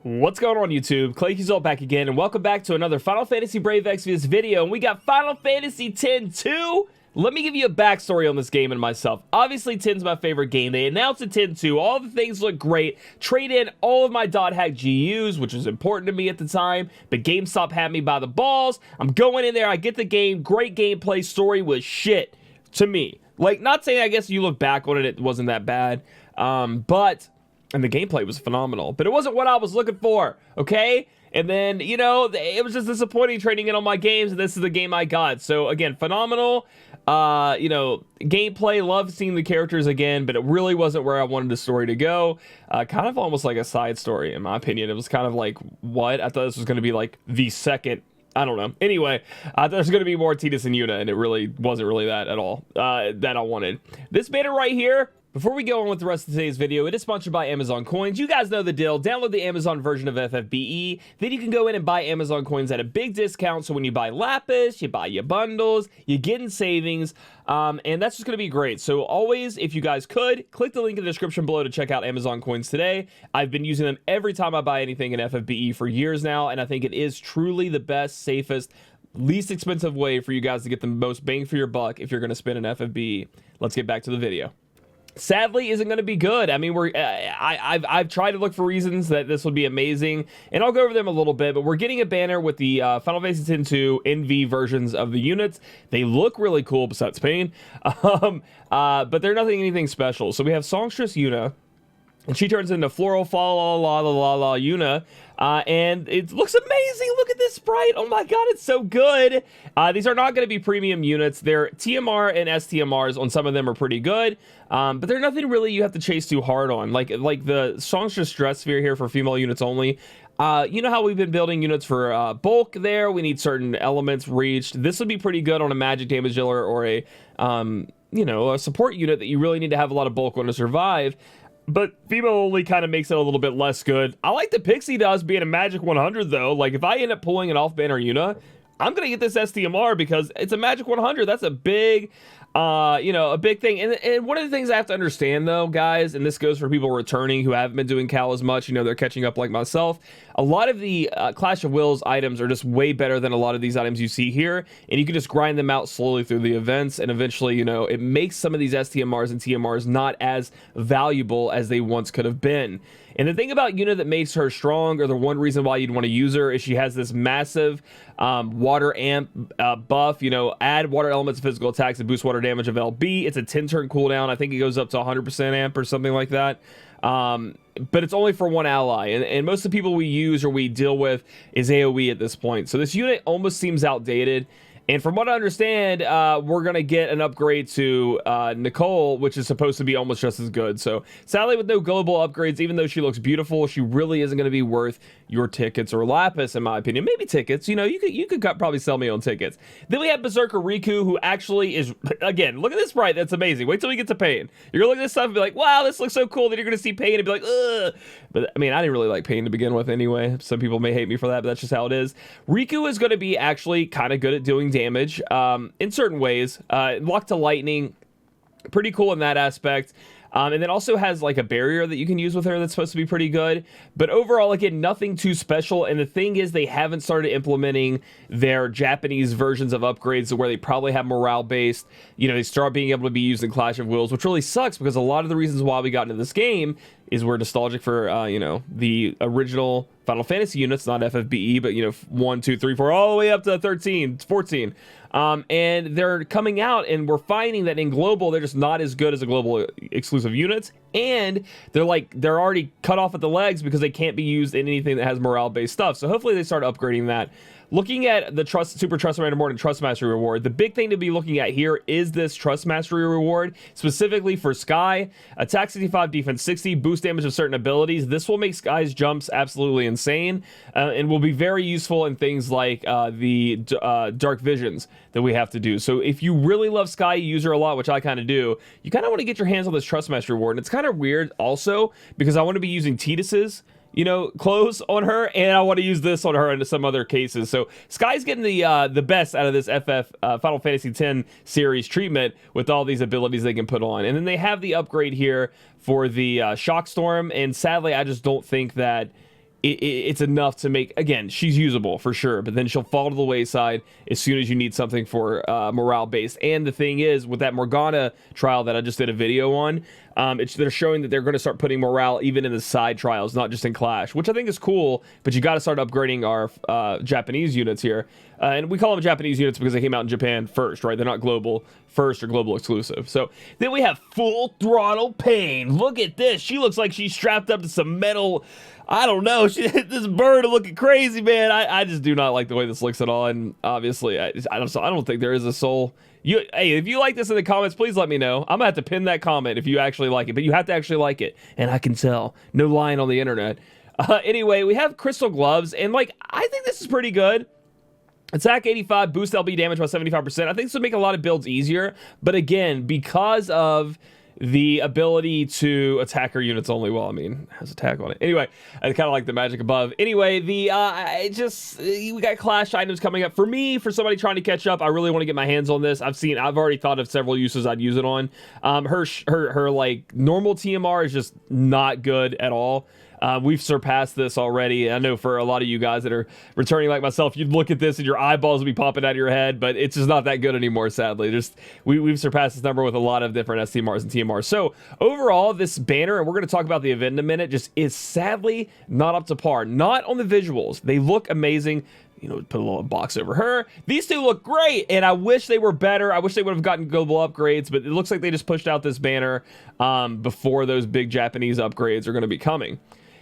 What's going on, YouTube? Claic Yuzolt back again, and welcome back to another Final Fantasy Brave Exvius video. And we got Final Fantasy X-2. Let me give you a backstory on this game and myself. Obviously, 10's my favorite game. They announced a 10-2. All the things look great. Trade in all of my .hack GUs, which was important to me at the time, but GameStop had me by the balls. I'm going in there. I get the game. Great gameplay. Story was shit to me. Like, not saying I guess you look back on it, it wasn't that bad. And the gameplay was phenomenal, but it wasn't what I was looking for, okay? And then, you know, it was just disappointing trading in on my games, and this is the game I got. So, again, phenomenal, you know, gameplay, love seeing the characters again, but it really wasn't where I wanted the story to go. Kind of almost like a side story, in my opinion. It was kind of like, what? I thought this was going to be, like, the second... I don't know. Anyway, there's going to be more Tidus and Yuna, and it really wasn't really that at all that I wanted. This banner right here, before we go on with the rest of today's video, it is sponsored by Amazon Coins. You guys know the deal. Download the Amazon version of FFBE. Then you can go in and buy Amazon Coins at a big discount. So when you buy Lapis, you buy your bundles, you get in savings, and that's just going to be great. So always, if you guys could, click the link in the description below to check out Amazon Coins today. I've been using them every time I buy anything in FFBE for years now, and I think it is truly the best, safest, least expensive way for you guys to get the most bang for your buck if you're going to spend an FFBE. Let's get back to the video. Sadly, isn't going to be good. I mean, I've tried to look for reasons that this would be amazing, and I'll go over them a little bit, but we're getting a banner with the Final Fantasy X-2 NV versions of the units. They look really cool, besides pain, but they're anything special. So we have Songstress Yuna, and she turns into Floral Fa La La La La La Yuna, and it looks amazing. Look at this sprite. Oh my god, it's so good. These are not going to be premium units. They're TMR and STMRs on some of them are pretty good, but they're nothing really you have to chase too hard on. Like the Songstress Dress Sphere here for female units only. You know how we've been building units for bulk there. We need certain elements reached. This would be pretty good on a magic damage dealer or a, you know, a support unit that you really need to have a lot of bulk on to survive. But female only kind of makes it a little bit less good. I like the Pixie does being a magic 100 though. Like if I end up pulling an off-banner Yuna, I'm going to get this STMR because it's a magic 100. That's a big, you know, a big thing. And one of the things I have to understand though, guys, and this goes for people returning who haven't been doing Cal as much, you know, they're catching up like myself. A lot of the Clash of Wills items are just way better than a lot of these items you see here. And you can just grind them out slowly through the events. And eventually, you know, it makes some of these STMRs and TMRs not as valuable as they once could have been. And the thing about Yuna that makes her strong, or the one reason why you'd want to use her, is she has this massive water amp buff. You know, add water elements to physical attacks and boost water damage of LB. It's a 10-turn cooldown. I think it goes up to 100% amp or something like that. But it's only for one ally. And most of the people we use or we deal with is AoE at this point. So this unit almost seems outdated. And from what I understand, we're going to get an upgrade to Nicole, which is supposed to be almost just as good. So sadly, with no global upgrades, even though she looks beautiful, she really isn't going to be worth your tickets or Lapis, in my opinion. Maybe tickets. You know, you could probably sell me on tickets. Then we have Berserker Riku, who actually is, again, look at this sprite. That's amazing. Wait till we get to Pain. You're going to look at this stuff and be like, wow, this looks so cool. Then you're going to see Pain and be like, ugh. But, I mean, I didn't really like Pain to begin with anyway. Some people may hate me for that, but that's just how it is. Riku is going to be actually kind of good at doing damage in certain ways. Lock to lightning, pretty cool in that aspect. And then also has like a barrier that you can use with her that's supposed to be pretty good. But overall, again, nothing too special. And the thing is, they haven't started implementing their Japanese versions of upgrades where they probably have morale based. You know, they start being able to be used in Clash of Wills, which really sucks because a lot of the reasons why we got into this game is we're nostalgic for, you know, the original Final Fantasy units, not FFBE, but, you know, 1, 2, 3, 4, all the way up to 13, 14. And they're coming out, and we're finding that in global, they're just not as good as the global exclusive units. And they're already cut off at the legs because they can't be used in anything that has morale-based stuff. So hopefully they start upgrading that. Looking at the Super Trust Random Reward and Trust Mastery Reward, the big thing to be looking at here is this Trust Mastery Reward, specifically for Sky. Attack 65, Defense 60, boost damage of certain abilities. This will make Sky's jumps absolutely insane, and will be very useful in things like the Dark Visions that we have to do. So if you really love Sky, you use her a lot, which I kind of do, you kind of want to get your hands on this Trust Mastery Reward. And it's kind of weird also, because I want to be using Tidus's, you know, clothes on her, and I want to use this on her into some other cases. So Sky's getting the best out of this Final Fantasy X series treatment with all these abilities they can put on. And then they have the upgrade here for the Shock Storm, and sadly, I just don't think that it's enough to make, again, she's usable for sure, but then she'll fall to the wayside as soon as you need something for morale based. And the thing is, with that Morgana trial that I just did a video on, they're showing that they're going to start putting morale even in the side trials, not just in Clash, which I think is cool, but you got to start upgrading our Japanese units here. And we call them Japanese units because they came out in Japan first, right? They're not global first or global exclusive. So then we have Full Throttle Pain. Look at this. She looks like she's strapped up to some metal. I don't know. This bird is looking crazy, man. I just do not like the way this looks at all. And obviously, I don't think there is a soul. Hey, if you like this in the comments, please let me know. I'm gonna have to pin that comment if you actually like it, but you have to actually like it, and I can tell. No lying on the internet. Anyway, we have Crystal Gloves, and like I think this is pretty good. Attack 85, boost LB damage by 75%. I think this would make a lot of builds easier, but again, because of the ability to attack her units only. Well, I mean, has attack on it. Anyway, I kind of like the magic above. Anyway, we got Clash items coming up. For me, for somebody trying to catch up, I really want to get my hands on this. I've already thought of several uses I'd use it on. Her like normal TMR is just not good at all. We've surpassed this already. I know for a lot of you guys that are returning like myself, you'd look at this and your eyeballs would be popping out of your head, but it's just not that good anymore, sadly. We've surpassed this number with a lot of different STMRs and TMRs. So overall, this banner, and we're going to talk about the event in a minute, just is sadly not up to par. Not on the visuals. They look amazing. You know, put a little box over her. These two look great, and I wish they were better. I wish they would have gotten global upgrades, but it looks like they just pushed out this banner before those big Japanese upgrades are going to be coming.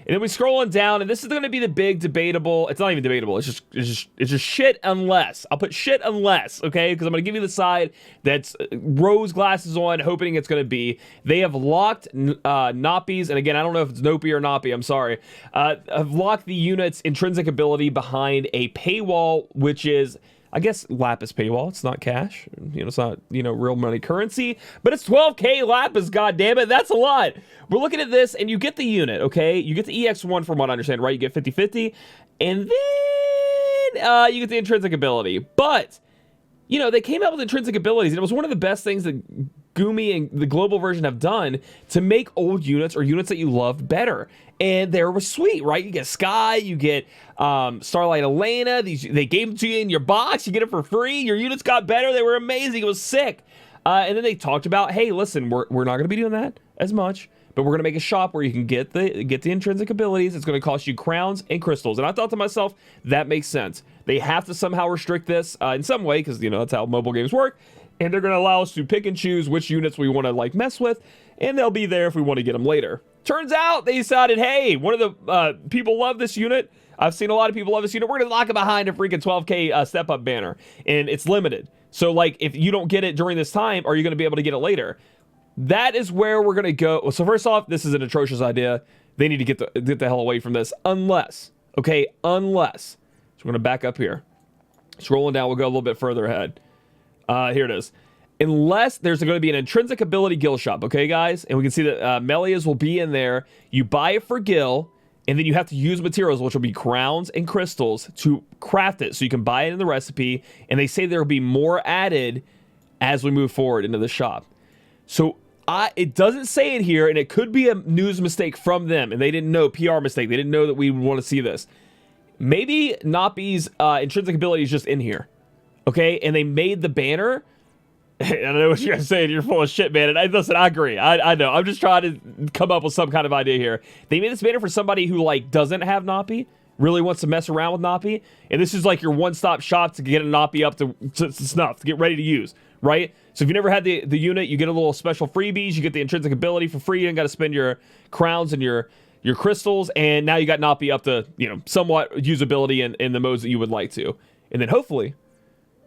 And then we scroll on down, and this is going to be the big debatable. It's not even debatable. It's just shit unless. I'll put shit unless, okay? Because I'm going to give you the side that's rose glasses on, hoping it's going to be. They have locked Noppies, and again, I don't know if it's Noppy or Noppy. I'm sorry. Have locked the unit's intrinsic ability behind a paywall, which is, I guess, Lapis paywall. It's not cash. You know, it's not, you know, real money currency, but it's 12K Lapis, goddammit. That's a lot. We're looking at this, and you get the unit, okay? You get the EX1 from what I understand, right? You get 50-50, and then you get the intrinsic ability. But, you know, they came out with intrinsic abilities, and it was one of the best things that Gumi and the global version have done to make old units or units that you loved better. And they were sweet, right? You get Sky, you get Starlight Elena. They gave them to you in your box. You get it for free. Your units got better. They were amazing. It was sick. And then they talked about, hey, listen, we're not going to be doing that as much, but we're going to make a shop where you can get the intrinsic abilities. It's going to cost you crowns and crystals. And I thought to myself, that makes sense. They have to somehow restrict this in some way because, you know, that's how mobile games work. And they're going to allow us to pick and choose which units we want to like mess with, and they'll be there if we want to get them later. Turns out they decided, hey, one of the people love this unit. I've seen a lot of people love this unit. We're going to lock it behind a freaking 12K step-up banner, and it's limited. So, like, if you don't get it during this time, are you going to be able to get it later? That is where we're going to go. So, first off, this is an atrocious idea. They need to get the hell away from this, unless, okay, unless. So, we're going to back up here. Scrolling down, we'll go a little bit further ahead. Here it is. Unless there's going to be an intrinsic ability guild shop, okay, guys? And we can see that Melia's will be in there. You buy it for gil, and then you have to use materials, which will be crowns and crystals, to craft it. So you can buy it in the recipe, and they say there will be more added as we move forward into the shop. So it doesn't say it here, and it could be a news mistake from them, and they didn't know, PR mistake. They didn't know that we would want to see this. Maybe Noppi's intrinsic ability is just in here, okay? And they made the banner. I don't know what you guys are saying. You're full of shit, man. And listen, I agree. I know. I'm just trying to come up with some kind of idea here. They made this banner for somebody who, like, doesn't have Noppi, really wants to mess around with Noppi. And this is like your one-stop shop to get a Noppi up to snuff, to get ready to use, right? So if you never had the unit, you get a little special freebies. You get the intrinsic ability for free. You ain't got to spend your crowns and your crystals. And now you got Noppi up to, you know, somewhat usability in the modes that you would like to. And then hopefully,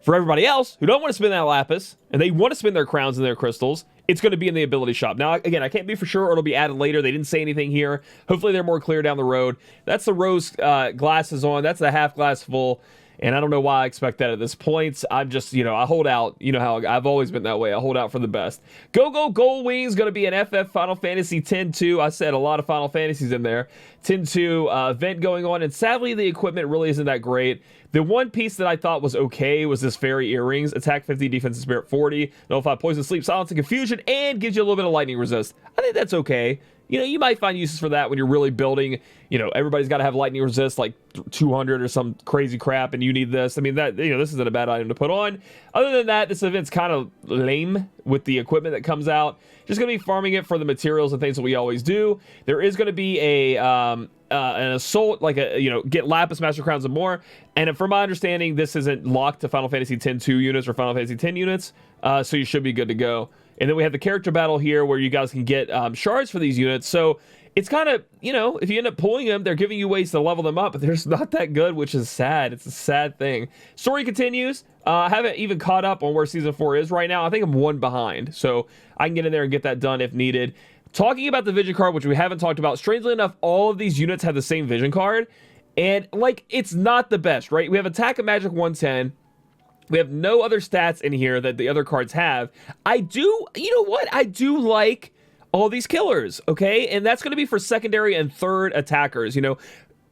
for everybody else who don't want to spend that lapis, and they want to spend their crowns and their crystals, it's going to be in the ability shop. Now, again, I can't be for sure, or it'll be added later. They didn't say anything here. Hopefully, they're more clear down the road. That's the rose glasses on. That's the half glass full. And I don't know why I expect that at this point. I'm just, you know, I hold out. You know how I've always been that way. I hold out for the best. Go Gold Wings, going to be an FF Final Fantasy X-2. I said a lot of Final Fantasies in there. X-2 event going on. And sadly, the equipment really isn't that great. The one piece that I thought was okay was this fairy earrings. Attack 50, defense spirit 40. Nullify poison, sleep, silence, and confusion. And gives you a little bit of lightning resist. I think that's okay. you know, you might find uses for that when you're really building, you know, everybody's got to have lightning resist like 200 or some crazy crap, and you need this. I mean, that, you know, this isn't a bad item to put on. Other than that, this event's kind of lame with the equipment that comes out. Just going to be farming it for the materials and things that we always do. There is going to be an assault, like a, you know, get lapis, master crowns, and more. And from my understanding, this isn't locked to Final Fantasy X-2 units or Final Fantasy X units, so you should be good to go. And then we have the character battle here where you guys can get shards for these units. So it's kind of, you know, if you end up pulling them, they're giving you ways to level them up, but they're just not that good, which is sad. It's a sad thing. Story continues. I haven't even caught up on where Season 4 is right now. I think I'm one behind. So I can get in there and get that done if needed. Talking about the vision card, which we haven't talked about, strangely enough, all of these units have the same vision card. And, like, it's not the best, right? We have Attack of Magic 110. We have no other stats in here that the other cards have. I do, you know what? I do like all these killers, okay? And that's going to be for secondary and third attackers, you know?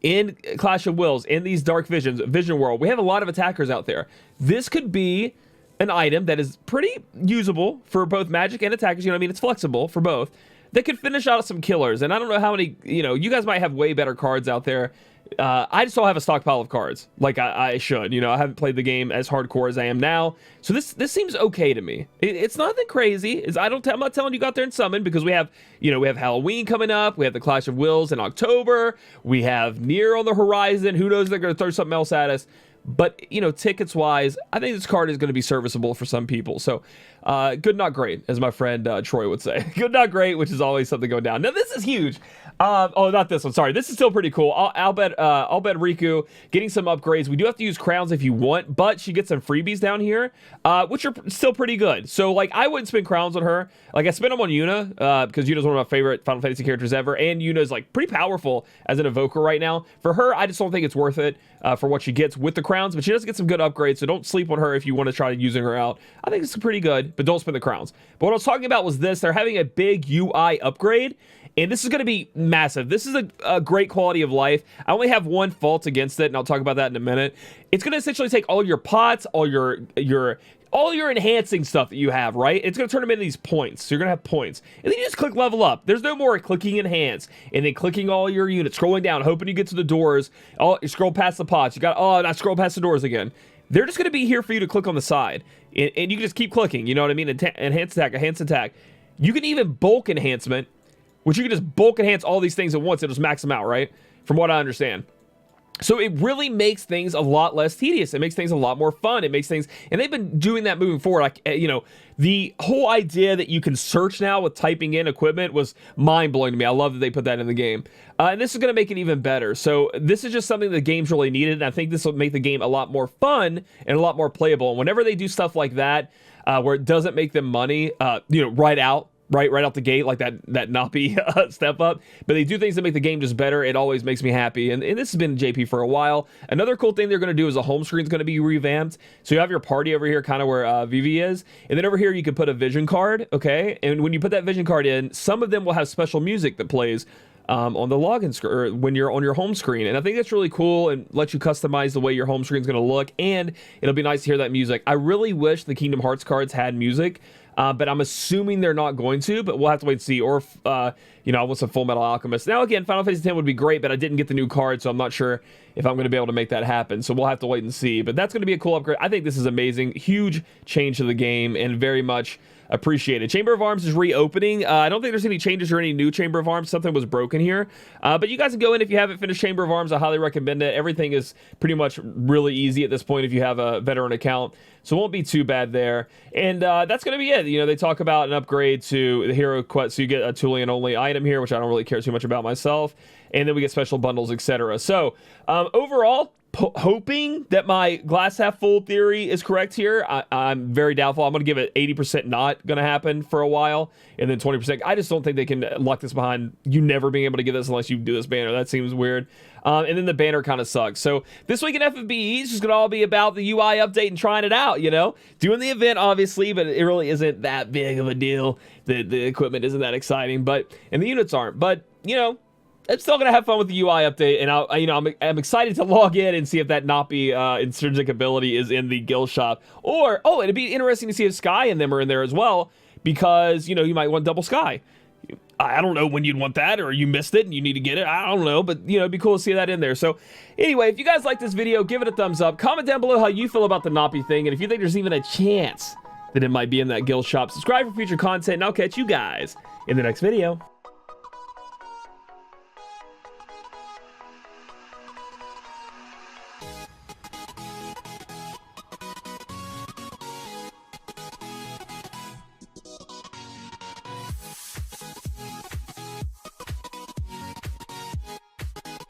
In Clash of Wills, in these Dark Visions, Vision World, we have a lot of attackers out there. This could be an item that is pretty usable for both magic and attackers, you know what I mean? It's flexible for both. That could finish out some killers, and I don't know how many, you know, you guys might have way better cards out there. I just don't have a stockpile of cards like I should. You know, I haven't played the game as hardcore as I am now. So this seems okay to me. It's nothing crazy. I'm not telling you go out there and summon, because we have, you know, we have Halloween coming up. We have the Clash of Wills in October. We have Nier on the horizon. Who knows, they're going to throw something else at us. But, you know, tickets wise, I think this card is going to be serviceable for some people. So, good, not great, as my friend Troy would say. Good, not great, which is always something going down. Now, this is huge. Oh, not this one. Sorry. This is still pretty cool. I'll bet Riku getting some upgrades. We do have to use crowns if you want, but she gets some freebies down here, which are still pretty good. So, like, I wouldn't spend crowns on her. Like, I spent them on Yuna, because Yuna's one of my favorite Final Fantasy characters ever, and Yuna's, like, pretty powerful as an evoker right now. For her, I just don't think it's worth it for what she gets with the crowns, but she does get some good upgrades, so don't sleep on her if you want to try using her out. I think it's pretty good, but don't spend the crowns. But what I was talking about was this. They're having a big UI upgrade, and this is going to be massive. This is a great quality of life. I only have one fault against it, and I'll talk about that in a minute. It's going to essentially take all your pots, all your enhancing stuff that you have, right? It's going to turn them into these points. So you're going to have points. And then you just click level up. There's no more clicking enhance and then clicking all your units, scrolling down, hoping you get to the doors. Oh, you scroll past the pots. You got, oh, not scroll past the doors again. They're just going to be here for you to click on the side. And you can just keep clicking, you know what I mean? Enhance attack. You can even bulk enhancement, which you can just bulk enhance all these things at once and just max them out, right? From what I understand. So it really makes things a lot less tedious. It makes things a lot more fun. It makes things, and they've been doing that moving forward. Like, you know, the whole idea that you can search now with typing in equipment was mind-blowing to me. I love that they put that in the game. And this is going to make it even better. So this is just something the game's really needed, and I think this will make the game a lot more fun and a lot more playable. And whenever they do stuff like that, where it doesn't make them money, you know, right out the gate, like that Nappy step up, but they do things that make the game just better. It always makes me happy, and this has been JP for a while. Another cool thing they're going to do is the home screen is going to be revamped. So you have your party over here, kind of where Vivi is, and then over here you can put a vision card, okay? And when you put that vision card in, some of them will have special music that plays on the login screen, or when you're on your home screen, and I think that's really cool and lets you customize the way your home screen is going to look, and it'll be nice to hear that music. I really wish the Kingdom Hearts cards had music. But I'm assuming they're not going to, but we'll have to wait and see. Or, you know, I want some Full Metal Alchemist. Now, again, Final Fantasy X would be great, but I didn't get the new card, so I'm not sure if I'm going to be able to make that happen. So we'll have to wait and see. But that's going to be a cool upgrade. I think this is amazing. Huge change to the game, and very much appreciated. Chamber of Arms is reopening. I don't think there's any changes or any new Chamber of Arms. Something was broken here. But you guys can go in if you haven't finished Chamber of Arms. I highly recommend it. Everything is pretty much really easy at this point if you have a veteran account. So it won't be too bad there. And that's going to be it. You know, they talk about an upgrade to the Hero Quest. So you get a Tulian only item here, which I don't really care too much about myself. And then we get special bundles, etc. So overall, hoping that my glass half full theory is correct here. I'm very doubtful. I'm going to give it 80% not going to happen for a while, and then 20%. I just don't think they can lock this behind you never being able to get this unless you do this banner. That seems weird. And then the banner kind of sucks. So this week in FFBE is just going to all be about the UI update and trying it out, you know? Doing the event, obviously, but it really isn't that big of a deal. The equipment isn't that exciting, and the units aren't. But, you know, I'm still gonna have fun with the UI update, and I'm excited to log in and see if that Nappy intrinsic ability is in the guild shop. Or it'd be interesting to see if Sky and them are in there as well, because you know you might want double Sky. I don't know when you'd want that, or you missed it and you need to get it. I don't know, but you know, it'd be cool to see that in there. So anyway, if you guys like this video, give it a thumbs up. Comment down below how you feel about the Nappy thing, and if you think there's even a chance that it might be in that guild shop. Subscribe for future content, and I'll catch you guys in the next video.